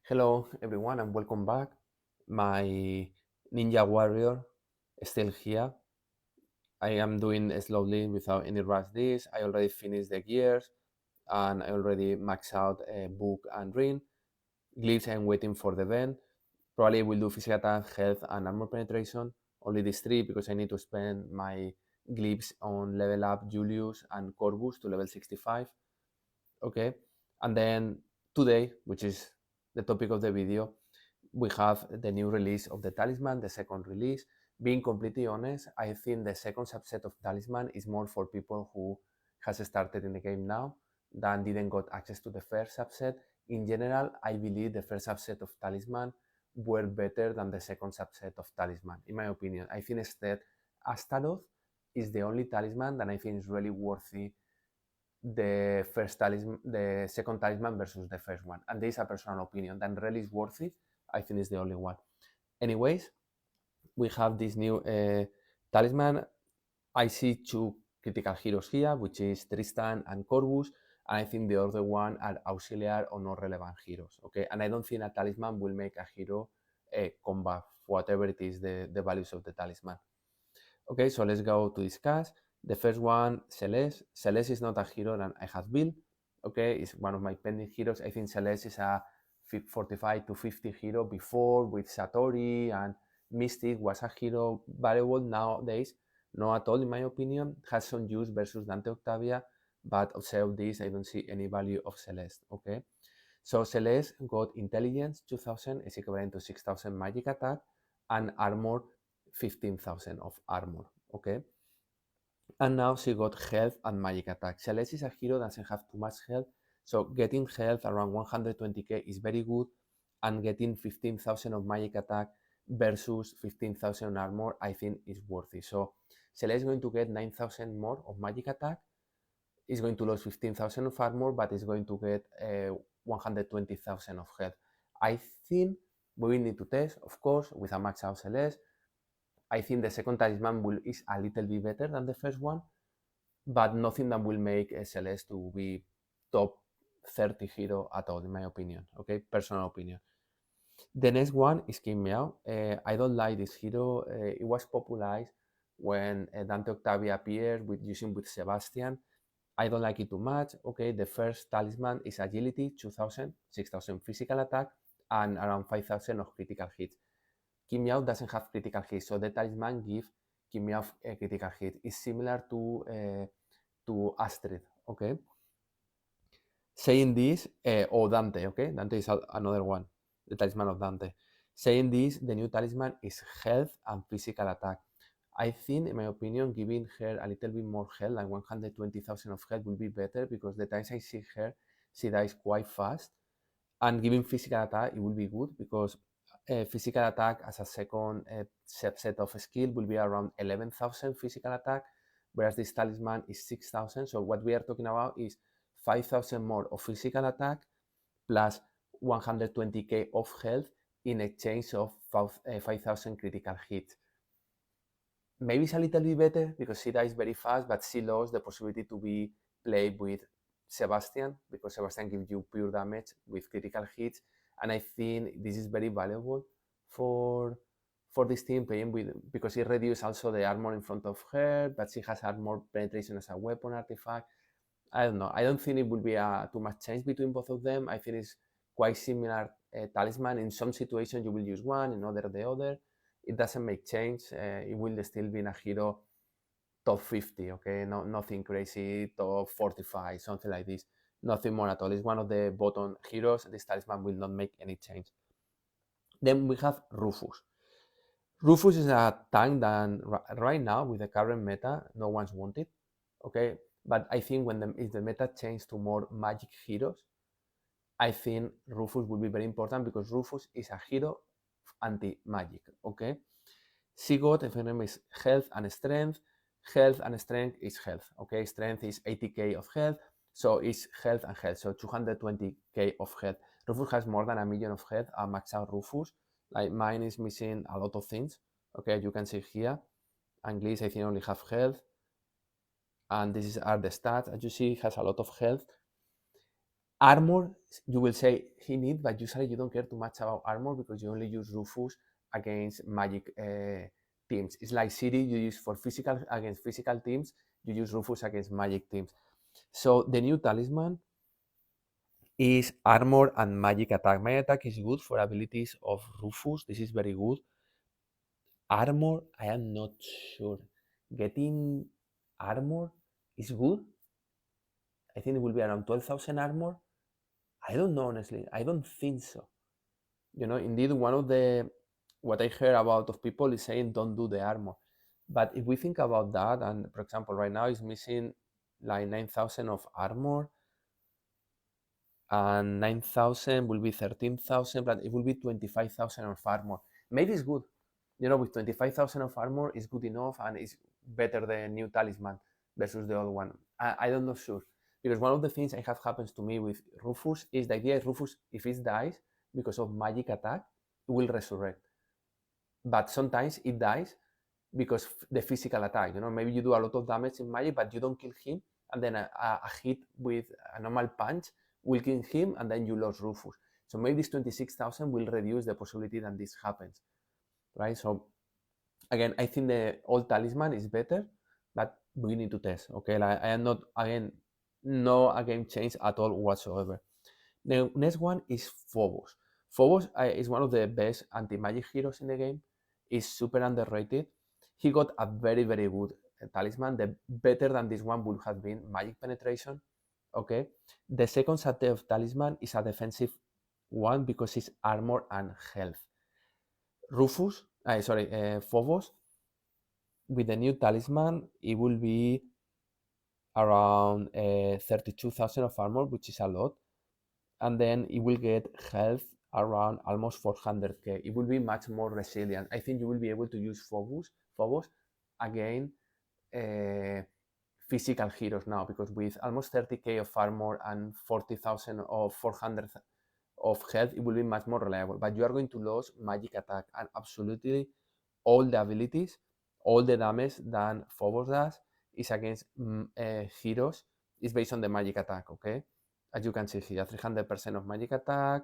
Hello everyone and welcome back. My ninja warrior is still here. I am doing slowly without any rush this. I already finished the gears and I already maxed out a book and ring. Glyphs I'm waiting for the event. Probably will do physical attack, health and armor penetration. Only these three because I need to spend my glyphs on level up Julius and Corvus to level 65. Okay. And then today, which is the topic of the video, we have the new release of the Talisman, the second release. Being completely honest, I think the second subset of Talisman is more for people who has started in the game now than didn't got access to the first subset. In general, I believe the first subset of Talisman were better than the second subset of Talisman, in my opinion. I think instead Astaroth is the only Talisman that I think is really worthy the first talisman, the second talisman versus the first one. And this is a personal opinion. That really is worthy. I think it's the only one. Anyways, we have this new talisman. I see two critical heroes here, which is Tristan and Corvus, and I think the other one are auxiliar or not relevant heroes. Okay, and I don't think a talisman will make a hero combat whatever it is the values of the talisman. Okay, so let's go to discuss. The first one, Celeste. Celeste is not a hero that I have built. Okay, it's one of my pending heroes. I think Celeste is a 45 to 50 hero before with Satori, and Mystic was a hero variable nowadays. Not at all, in my opinion. Has some use versus Dante Octavia, but outside of this, I don't see any value of Celeste. Okay, so Celeste got intelligence 2000, is equivalent to 6000 magic attack, and armor 15,000 of armor. Okay, and now she got health and magic attack. Celeste is a hero that doesn't have too much health, so getting health around 120k is very good, and getting 15,000 of magic attack versus 15,000 armor, I think is worthy. So Celeste is going to get 9,000 more of magic attack, is going to lose 15,000 of armor, but is going to get 120,000 of health. I think we will need to test, of course, with a max out Celeste. I think the second talisman is a little bit better than the first one, but nothing that will make Celeste to be top 30 hero at all, in my opinion. Okay, personal opinion. The next one is Qing Mao. I don't like this hero. It was popularized when Dante Octavia appeared with using with Sebastian. I don't like it too much. Okay, the first talisman is agility, 2000, 6000 physical attack, and around 5000 of critical hits. Qing Mao doesn't have critical hits, so the talisman gives Qing Mao a critical hit. It's similar to Astrid. Okay, saying this, or Dante. Okay, Dante is another one, the talisman of Dante. Saying this, the new talisman is health and physical attack. I think, in my opinion, giving her a little bit more health, like 120,000 of health, will be better because the times I see her, she dies quite fast. And giving physical attack, it will be good because physical attack as a second subset of skill will be around 11,000 physical attack, whereas this talisman is 6,000. So what we are talking about is 5,000 more of physical attack plus 120k of health in exchange of 5,000 critical hits. Maybe it's a little bit better because she dies very fast, but she lost the possibility to be played with Sebastian because Sebastian gives you pure damage with critical hits, and I think this is very valuable for this team playing with because it reduces also the armor in front of her, but she has armor penetration as a weapon artifact. I don't know. I don't think it will be too much change between both of them. I think it's quite similar talisman. In some situations you will use one, in other the other. It doesn't make change. It will still be in a hero top 50, okay? No, nothing crazy, top 45, something like this. Nothing more at all. It's one of the bottom heroes. This talisman will not make any change. Then we have Rufus. Rufus is a tank that right now, with the current meta, no one's wanted, okay? But I think if the meta changes to more magic heroes, I think Rufus will be very important because Rufus is a hero anti-magic, okay? She got, if I remember, is health and strength. Health and strength is health, okay? Strength is 80k of health, so it's health and health, so 220k of health. Rufus has more than 1 million of health, max out Rufus. Like mine is missing a lot of things, okay? You can see here. Anglice, I think, only have health. And this are the stats. As you see, it has a lot of health. Armor, you will say he need, but usually you don't care too much about armor because you only use Rufus against magic teams. It's like City you use for physical against physical teams, you use Rufus against magic teams. So the new talisman is armor and magic attack. Magic attack is good for abilities of Rufus. This is very good. Armor, I am not sure. Getting armor is good. I think it will be around 12,000 armor. I don't know, honestly. I don't think so. Indeed, one of the what I heard about of people is saying don't do the armor. But if we think about that, and for example, right now is missing like 9,000 of armor, and 9,000 will be 13,000, but it will be 25,000 of armor. Maybe it's good. With 25,000 of armor is good enough and it's better than new talisman versus the old one. I don't know sure. Because one of the things I have happens to me with Rufus is the idea is Rufus, if it dies because of magic attack, it will resurrect. But sometimes it dies because the physical attack. Maybe you do a lot of damage in magic, but you don't kill him, and then a hit with a normal punch will kill him, and then you lose Rufus. So maybe this 26,000 will reduce the possibility that this happens, right? So again, I think the old talisman is better, but we need to test. Okay, like, I am not again no a game change at all whatsoever. The next one is Phobos. Phobos is one of the best anti-magic heroes in the game. Is super underrated. He got a very very good talisman. The better than this one would have been magic penetration. Okay. The second set of talisman is a defensive one because it's armor and health. Phobos with the new talisman, it will be around 32,000 of armor, which is a lot. And then it will get health around almost 400k. It will be much more resilient. I think you will be able to use Phobos again, physical heroes now, because with almost 30k of armor and 40,000 or 400 of health, it will be much more reliable. But you are going to lose magic attack and absolutely all the abilities, all the damage that Phobos does is against heroes is based on the magic attack, okay? As you can see here, 300% of magic attack,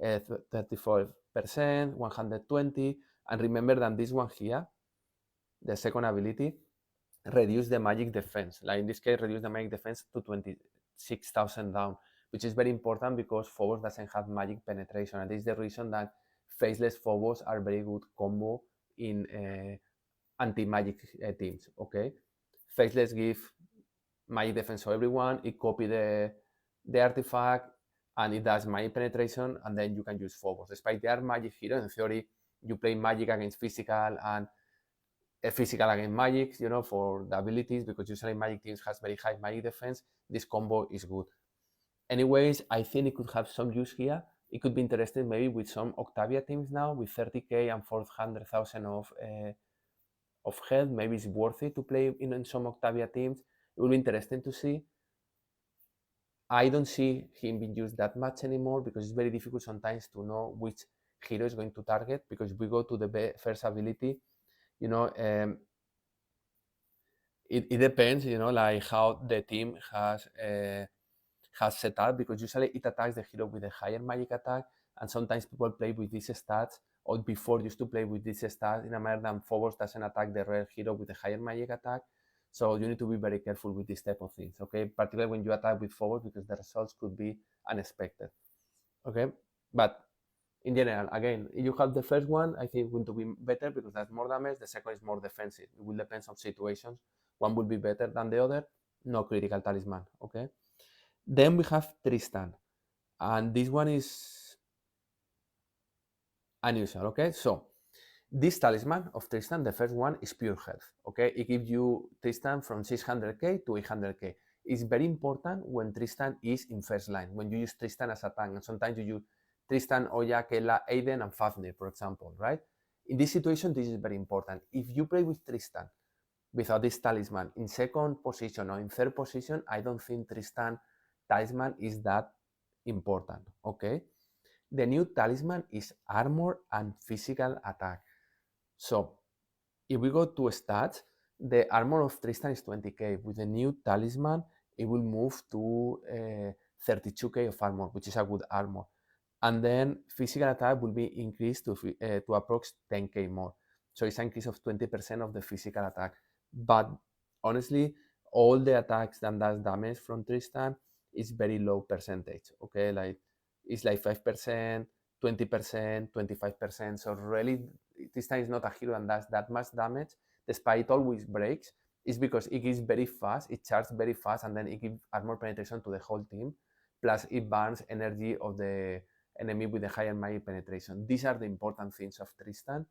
34%, 120, and remember that this one here, the second ability, reduce the magic defense. Like in this case, reduce the magic defense to 26,000 down, which is very important because Phobos doesn't have magic penetration. And this is the reason that faceless Phobos are very good combo in anti-magic teams, okay? Faceless give magic defense to everyone, it copy the artifact, and it does magic penetration, and then you can use Phobos. Despite they are magic heroes, in theory, you play magic against physical and physical against magic, for the abilities, because usually magic teams has very high magic defense. This combo is good. Anyways, I think it could have some use here. It could be interesting maybe with some Octavia teams now with 30k and 400,000 of health. Maybe it's worth it to play in some Octavia teams. It will be interesting to see. I don't see him being used that much anymore because it's very difficult sometimes to know which hero is going to target, because if we go to the first ability, it depends, like how the team has set up, because usually it attacks the hero with a higher magic attack, and sometimes people play with these stats, or before used to play with these stats in a manner that Phobos doesn't attack the rare hero with a higher magic attack. So you need to be very careful with this type of things, okay? Particularly when you attack with Phobos, because the results could be unexpected, okay? But in general, again, if you have the first one, I think it will be better because that's more damage. The second is more defensive. It will depend on situations. One will be better than the other. No critical talisman, okay? Then we have Tristan, and this one is unusual, okay? So this talisman of Tristan, the first one, is pure health, okay? It gives you Tristan from 600k to 800k. It's very important when Tristan is in first line, when you use Tristan as a tank, and sometimes you use Tristan, Oya, Kela, Aiden, and Fafnir, for example, right? In this situation, this is very important. If you play with Tristan without this talisman in second position or in third position, I don't think Tristan talisman is that important, okay? The new talisman is armor and physical attack. So if we go to stats, the armor of Tristan is 20k. With the new talisman, it will move to 32k of armor, which is a good armor. And then physical attack will be increased to approx 10k more. So it's an increase of 20% of the physical attack. But honestly, all the attacks that does damage from Tristan is very low percentage. Okay, like it's like 5%, 20%, 25%. So really, Tristan is not a hero and does that much damage, despite it always breaks. It's because it is very fast, it charges very fast, and then it gives armor penetration to the whole team. Plus, it burns energy of the enemy with a higher magic penetration. These are the important things of Tristan,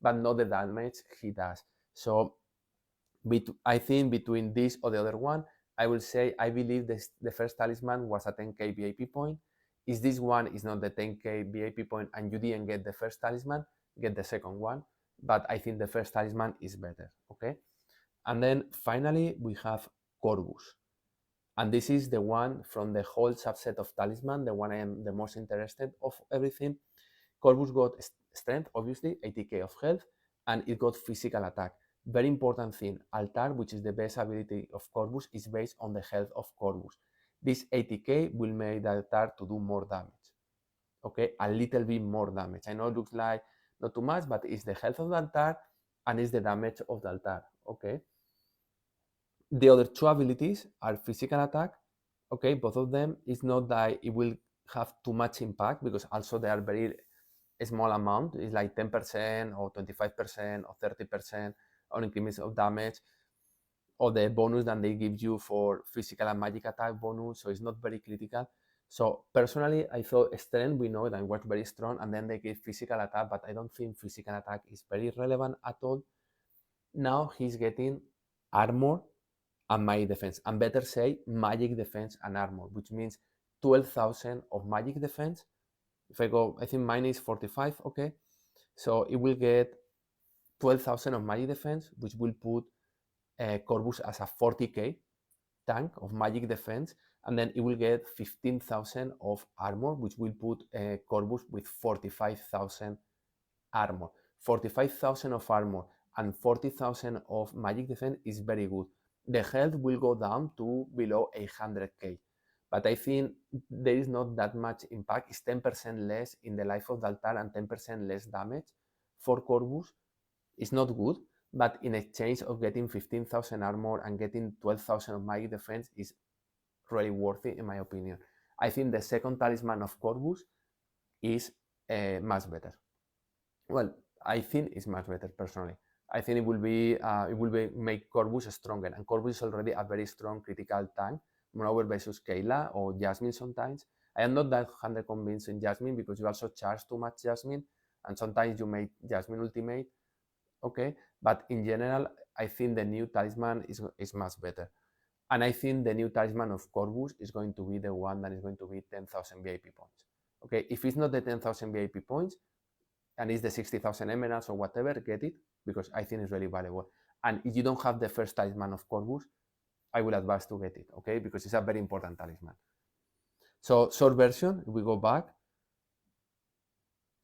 but not the damage he does. So I think between this or the other one, I will say I believe the first talisman was a 10k VIP point. Is this one is not the 10k VIP point and you didn't get the first talisman, get the second one. But I think the first talisman is better, okay? And then finally, we have Corvus. And this is the one from the whole subset of talisman, the one I am the most interested of everything. Corvus got strength, obviously, 80k of health, and it got physical attack. Very important thing, Altar, which is the best ability of Corvus, is based on the health of Corvus. This 80k will make the Altar to do more damage. Okay, a little bit more damage. I know it looks like not too much, but it's the health of the Altar and it's the damage of the Altar. Okay. The other two abilities are physical attack. Okay, both of them. It's not that it will have too much impact because also they are very small amount. It's like 10% or 25% or 30% on increments of damage, or the bonus that they give you for physical and magic attack bonus. So it's not very critical. So personally, I thought strength, we know that was very strong, and then they give physical attack, but I don't think physical attack is very relevant at all. Now he's getting armor and magic defense, and better say magic defense and armor, which means 12,000 of magic defense. If I go, I think mine is 45, okay? So it will get 12,000 of magic defense, which will put Corvus as a 40k tank of magic defense, and then it will get 15,000 of armor, which will put Corvus with 45,000 armor. 45,000 of armor and 40,000 of magic defense is very good. The health will go down to below 800k, but I think there is not that much impact. It's 10% less in the life of the altar and 10% less damage for Corvus. It's not good, but in exchange of getting 15,000 armor and getting 12,000 of magic defense is really worth it, in my opinion. I think the second talisman of Corvus is much better. Well, I think it's much better personally. I think it will be make Corvus stronger, and Corvus is already a very strong critical tank. Moreover, versus Kayla or Jasmine sometimes. I am not that 100 convinced in Jasmine because you also charge too much Jasmine, and sometimes you make Jasmine ultimate. Okay, but in general, I think the new talisman is much better. And I think the new talisman of Corvus is going to be the one that is going to be 10,000 VIP points. Okay, if it's not the 10,000 VIP points, and it's the 60,000 emeralds or whatever, get it, because I think it's really valuable. And if you don't have the first talisman of Corvus, I will advise to get it, okay, because it's a very important talisman. So short version, if we go back,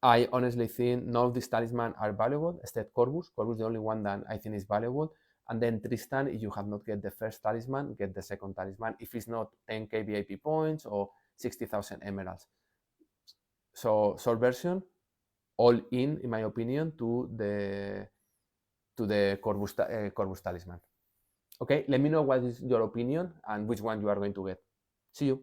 I honestly think none of these talismans are valuable except Corvus. Corvus is the only one that I think is valuable. And then Tristan, if you have not get the first talisman, get the second talisman. If it's not 10k VIP points or 60,000 emeralds. So short version, all in my opinion, to the Corvus talisman. Okay, let me know what is your opinion and which one you are going to get. See you.